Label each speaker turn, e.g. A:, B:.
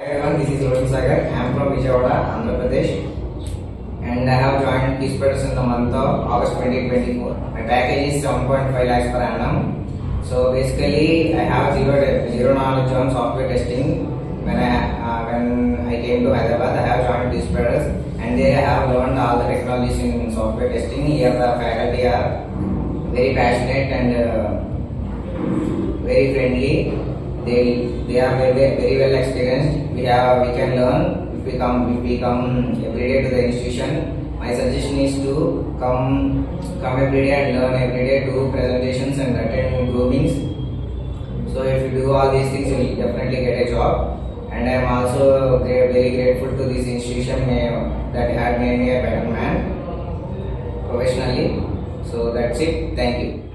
A: Hi everyone, this is P.ROSHAN Sagar. I am from Vijayawada, Andhra Pradesh, and I have joined QSpiders in the month of August 2024. My package is 7.5 lakhs per annum. So basically, I have zero knowledge on software testing. When I came to Hyderabad, I have joined QSpiders, and there I have learned all the technologies in software testing. Here the faculty are very passionate and very friendly. They are very well experienced. We can learn if we come every day to the institution. My suggestion is to come every day and learn every day, do presentations and attend groomings. So if you do all these things, you will definitely get a job. And I am also very grateful to this institution that had made me a better man professionally. So that's it. Thank you.